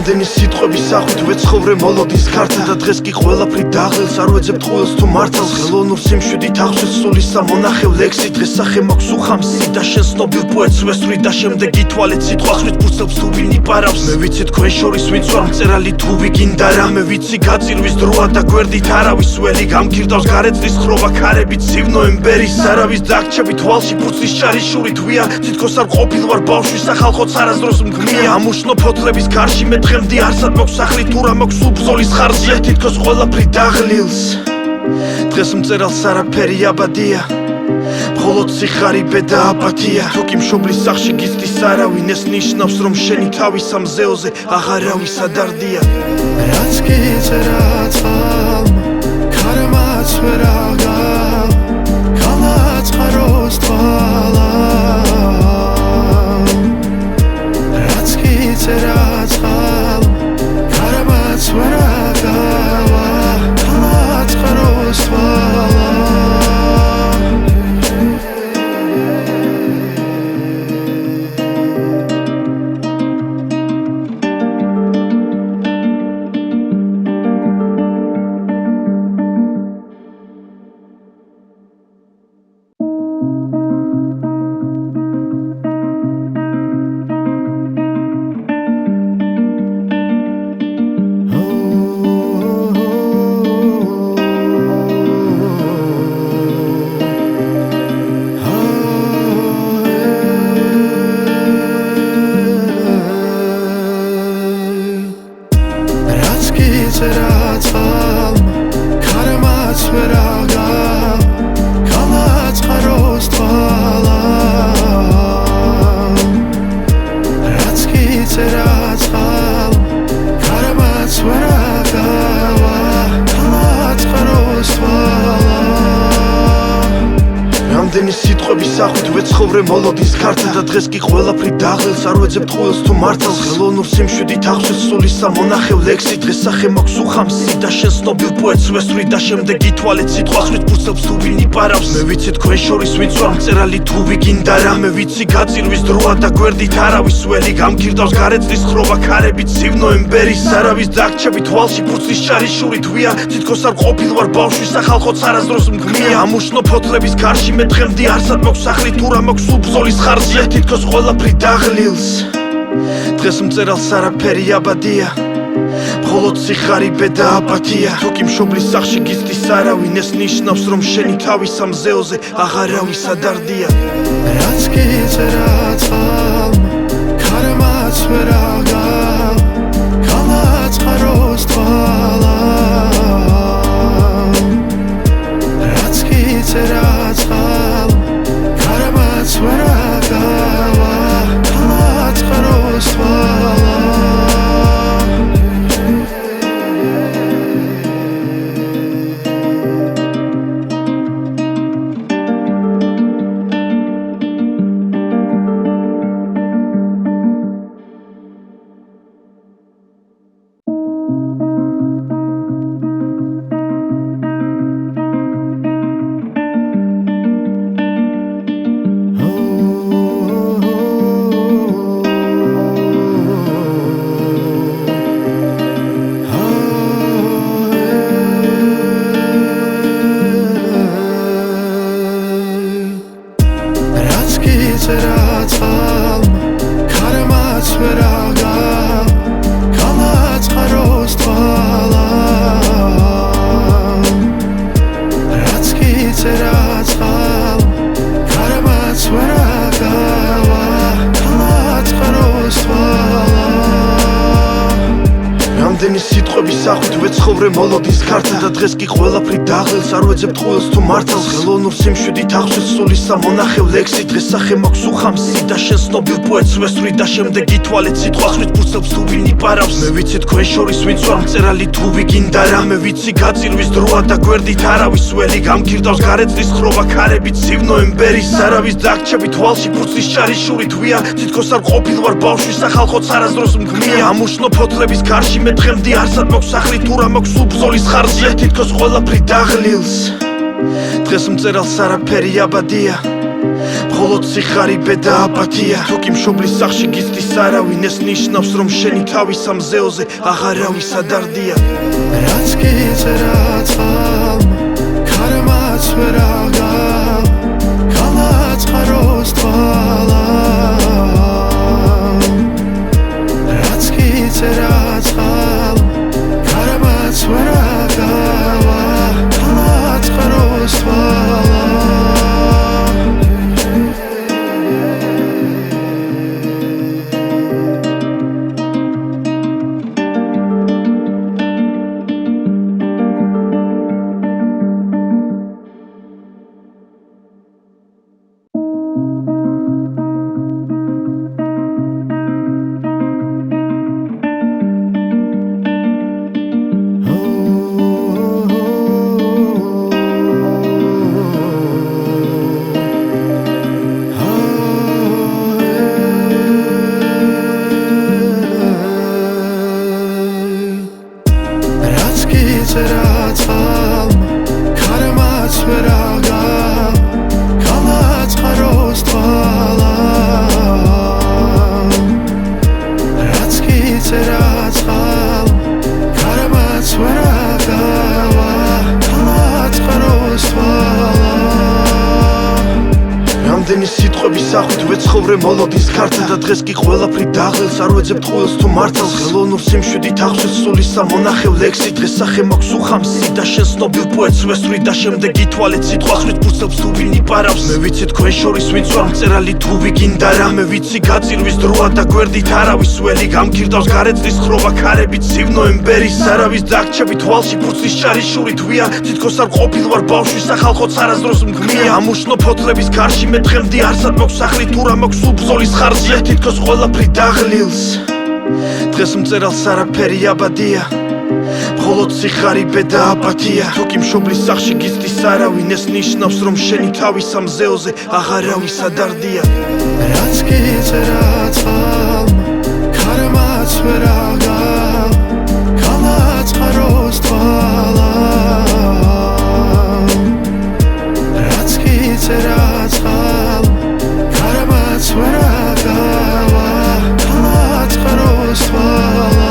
რამდენი სიტყვების სახვით ვეცხოვრე მოლოდის ქართან და დღეს კი ყველაფერი დაღლილს არ ვეძებ ტყუილს თუ მართალს ხელოვნურ სიმშვიდით აღშვით სულისა მონახევ ლექსი დღეს სახე მაქვს უხამსი და შენ ცნობილ პოეტს ვესწრი და შემდეგ ითვალეთ სიტყვას ვით ფურცელს თუ ვინი პარავს მე ვიცი თქვენ შორის ვინც ვარ მწერალი თუ ვიგინდა რა მე ვიცი გაწირვის დროა და გვერდით არავის ველი გამქირდავს გარეწლის ხრობა ქარებით ცივ ნოემბერის არავის დაგჭები თვალში ფურცლის შარიშურით ვია თითქოს არ ყოფილ ვარ ბავშვის სახალხოც არასდროს მგმია ამუშნო ფოთლების გარში მე დღემდე არსად მაქვს სახლი თუ რა მაქვს სულ ბრძოლის ხარჯზე თითქოს ყველაფერი დაღლილს დღეს მწერალს არაფერი აბადია მხოლოდ სიხარიბე და აპათია თუ კი მშობლის სახლში გიცდის არავინ ეს ნიშნავს რომ შენი თავის ამ მზეოზე აღარავის ადარდია რაც კი წერა წყალმა ქარმაც ვერ აღგავ ქალაწყაროს თვალა რაც კი წერა წყალმა ქარმაც ვერ აღგავ ქალაწყაროს თვალა სიტყვების სახვით ვეცხოვრე მოლოდის ქართან და დღეს კი ყველაფერი დაღლილს არ ვეძებ ტყუილს თუ მართალს ხელოვნურ სიმშვიდით აღშვით სულისა მონახევ ლექსი დღეს სახე მაქვს უხამსი და შენ ცნობილ პოეტს ვესწრი და შემდეგ ითვალეთ სიტყვას ვით ფურცელს თუ ვინი პარავს მე ვიცი თქვენ შორის ვინც ვარ მწერალი თუ ვიგინდა რა მე ვიცი გაწირვის დროა და გვერდით არავის ველი გამქირდავს გარეწლის ხრობა ქარებით ცივ ნოემბერის არავის დაგჭები თვალში ფურცლის შარიშურით ვია თითქოს არ ყოფილ ვარ ბავშვის სახალხოც არასდროს მგმია ამუშნო ფოთლების გარში მე დღემდე არსად მაქვს სახლი თუ რა მაქვს სულ ბრძოლის ხარჯზე თითქოს ყველაფერი დაღლილს დღეს მწერალს არაფერი აბადია მხოლოდ სიხარიბე და აპათია თუ კი მშობლის სახლში გიცდის არავინ ეს ნიშნავს რომ შენი თავის ამ მზეოზე აღარავის ადარდია რაც კი წერა წყალმა ქარმაც ვერ აღგავ ქალაწყაროს თვალა რაც კი წერა წყალმა ქარმაც ვერ აღგავ ქალაწყაროს თვალა რამდენი სიტყვების სახვით ვეცხოვრე მოლოდის ქართან და დღეს კი ყველაფერი დაღლილს არ ვეძებ ტყუილს თუ მართალს ხელოვნურ სიმშვიდით აღშვით სულისა მონახევ ლექსი დღეს სახე მაქვს უხამსი და შენ ცნობილ პოეტს ვესწრი და შემდეგ ითვალეთ სიტყვას ვით ფურცელს თუ ვინი პარავს მე ვიცი თქვენ შორის ვინც ვარ მწერალი თუ ვიგინდა რა მე ვიცი გაწირვის დროა და გვერდით არავის ველი გამქირდავს გარეწლის ხრობა ქარებით ცივ ნოემბერის არავის დაგჭები თვალში ფურცლის შარიშურით ვია თითქოს არ ყოფილ ვარ ბავშვის სახალხოც არასდროს მგმია ამუშნო ფოთლების გარში მე დღემდე არსად მაქვს სახლი თუ რა მაქვს სულ ბრძოლის ხარჯზე თითქოს ყველაფერი დაღლილს დღეს მწერალს არაფერი აბადია მხოლოდ სიხარიბე და აპათია თუ კი მშობლის სახში გიცდის არავინ ეს ნიშნავს რომ შენი თავის ამ ზეოზე აღარავის ადარდია რაც გიწერა წყალმა ქარმაც ვერ აღგავ განაწყაროს თვალა რაც გიწერა წყალმა ქარმაც ვერ აღგავა განაწყაროს თვალა ვეცხოვრე მოლოდის ქართლ და დღეს კი ყველაფრით დაღლილს არ ვეძებ ტყუილს თუ მართალს ხელოვნურ სიმშვიდით აღსვით სულისა მონახევ ლექსი დღეს სახე მაქვს უხამსი და შენ ცნობილ პოეტს ვესწრი და შემდეგ ითვალეთ სიტყვას ვით ფურცელს თუ ვინ იპარავს მე ვიცი თქვენ შორის ვინც ვარ მწერალი თუ ვიგინდა რა მე ვიცი გაწირვის დროა და გვერდით არავის ველი გამგირდავს გარეწრის ხრობა ქარებით ცივ ნოემბერის არავის დაგჭები თვალში ფურცლის ჭარიშურით ვია თითქოს არ ყოფილ ვარ ბავშვის სახალხოც არასდროს მგმია ამუშნო ფოთლების გარში მე დღემდე არსად მაქვს სახლი თუ რა მაქვს სულ ბრძოლის ხარჯია თითქოს ყველაფრით დაღლილს დღეს მწერალს არაფერი აბადია მხოლოდ სიხარიბე და აპათია თუ კი მშობლის სახში გიცდის არავინ ეს ნიშნავს რომ შენი თავის ამ ზეოზე აღარავის ადარდია რაც გიწერა წყალმა ქარმაც ვერ აღგავ განაწყაროს თვალა რაც გიწერა წყალმა ქარმაც ვერ აღგავა განაწყაროს თვალა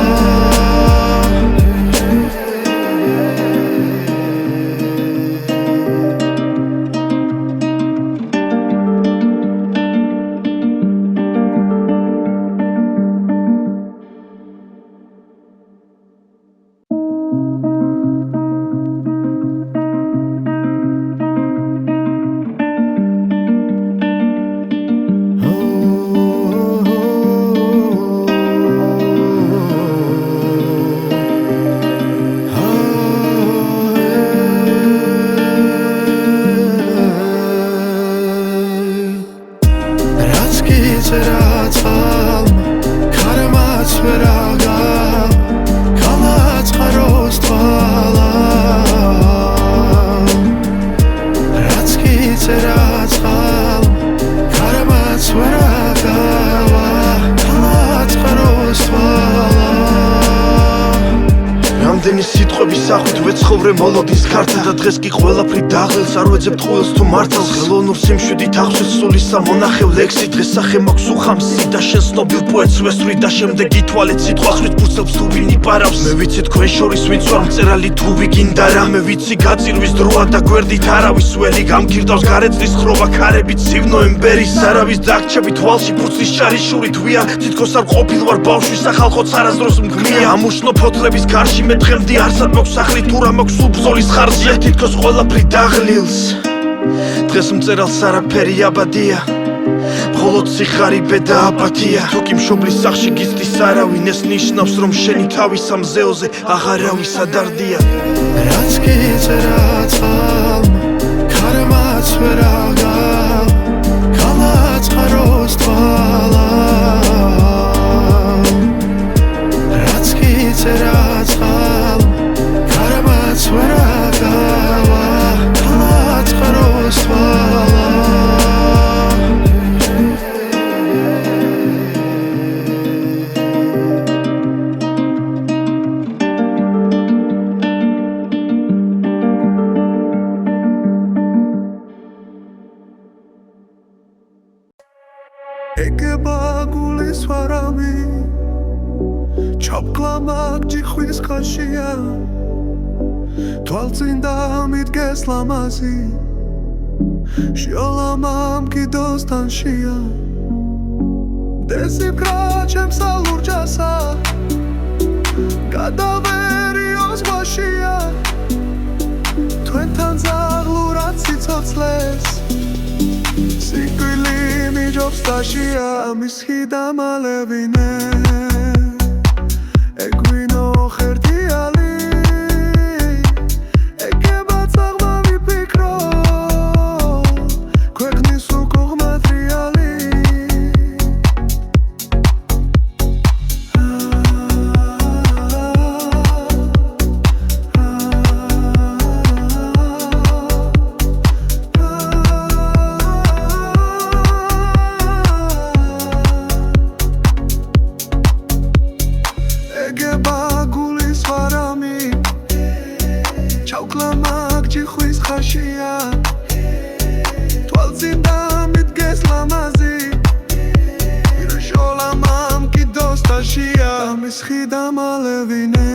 ვეცხოვრე მოლოდის ქართლ და დღეს კი ყველაფრით დაღლილს არ ვეძებ ტყუილს თუ მართალს ხელოვნურ სიმშვიდით აღსვით სულისა მონახევ ლექსი დღეს სახე მაქვს უხამსი და შენ ცნობილ პოეტს ვესწრი და შემდეგ ითვალეთ სიტყვას ვით ფურცელს თუ ვინ იპარავს მე ვიცი თქვენ შორის ვინც ვარ მწერალი თუ ვიგინდა რა მე ვიცი გაწირვის დროა და გვერდით არავის ველი გამგირდავს გარეწრის ხრობა ქარებით ცივ ნოემბერის არავის დაგჭები თვალში ფურცლის ჭარიშურით ვია თითქოს არ ყოფილ ვარ ბავშვის სახალხოც არასდროს მგმია ამუშნო ფოთლების გარში მე დღემდე არსად მაქვს სახლი თუ რა მაქვს სულ ბრძოლის ხარჯია თითქოს ყველაფრით დაღლილს დღეს მწერალს არაფერი აბადია მხოლოდ სიხარიბე და აპათია თუ კი მშობლის სახში გიცდის არავინ ეს ნიშნავს რომ შენი თავის ამ ზეოზე აღარავის ადარდია რაც გიწერა წყალმა ქარმაც ვერ აღგავ განაწყაროს თვალა რაც გიწერა წყალმა ქარმაც ვერ აღგავა განაწყაროს თვალა მაგჯიხვის ხაშია თვალწინ დამიდგეს ლამაზი შიოლამამ კიდოსთან შია დესიფრა ჩემს ალურჯასა გადავერიო ზღვაშია თქვენთან ზაღლურად სიცოცხლეს სიკვდილი მიჯობს დაშია მის ჰიდამალევინე ეგვინო ხერდიალი ეგება წაღმა ვიფიქრო ქვეყნის უკუღ მატრიალი ეგება გულის ვარამი ჩავკლა მაგჯიხვის ხაშია თვალწინ დამიდგეს ლამაზი ირშოლამამ კიდოსთაშია ამის ხიდამალევინე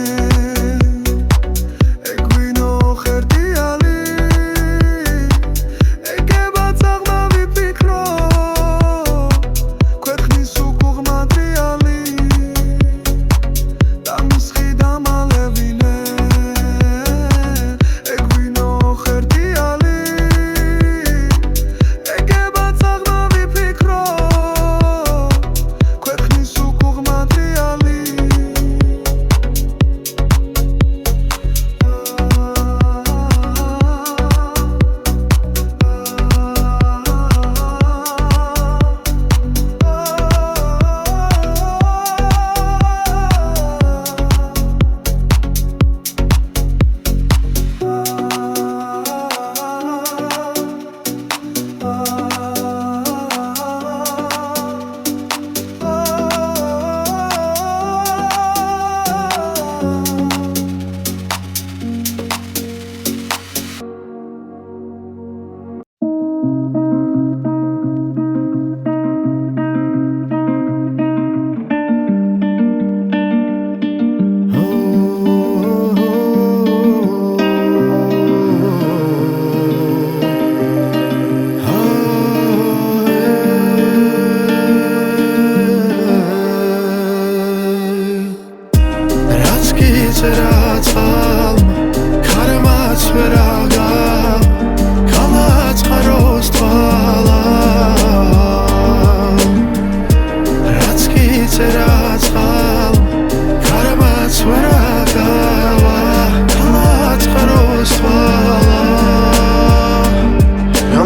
ეგვინო ხერდიალი ეგება წაღმა ვიფიქრო ქვეყნის უკუღ მატრიალი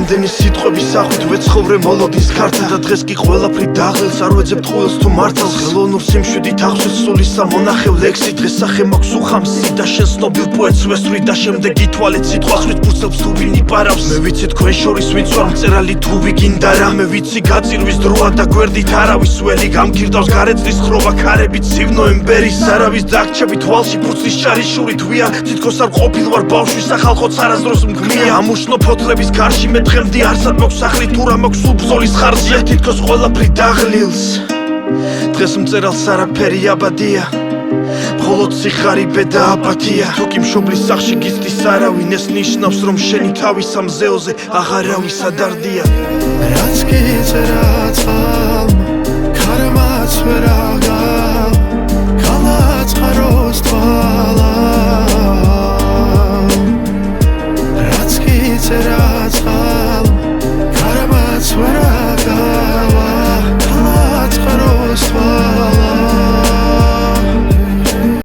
რამდენი სიტყვების სახვით ვეცხოვრე მოლოდის ქართლ და დღეს კი ყველაფრით დაღლილს არ ვეძებ ტყუილს თუ მართალს ხელოვნურ სიმშვიდით ახსვეს სულისა მონახევ ლექსი დღეს სახე მაქვს უხამსი და შენ ცნობილ პოეტს ვესწრი და შემდეგ ითვალეთ სიტყვას ვით ფურცელს თუ ვინ იპარავს მე ვიცი თქვენ შორის ვინც ვარ მწერალი თუ ვიგინდა რა მე ვიცი გაწირვის დროა და გვერდით არავის ველი გამგირდავს გარეწრის ხრობა ქარებით ცივ ნოემბერის არავის დაგჭები თვალში ფურცლის შარიშურით ვია თითქოს არ ყოფილ ვარ ბავშვი სახალხოც არასდროს მგმია ამუშნო ფოთლების გარში მე დღემდე არსად მაქვს სახლი თუ რა მაქვს უბრძოლის ხარჯია თითქოს ყველაფრით დაღლილს დღეს მწერალს არაფერი აბადია მხოლოდ სიხარიბე და აპათია თუ კი მშობლის სახში გიცდის არავინ ეს ნიშნავს რომ შენი თავის ამ მზეოზე აღარავის ადარდია რაც კი წერა წყალმა ქარმაც ვერ აღარ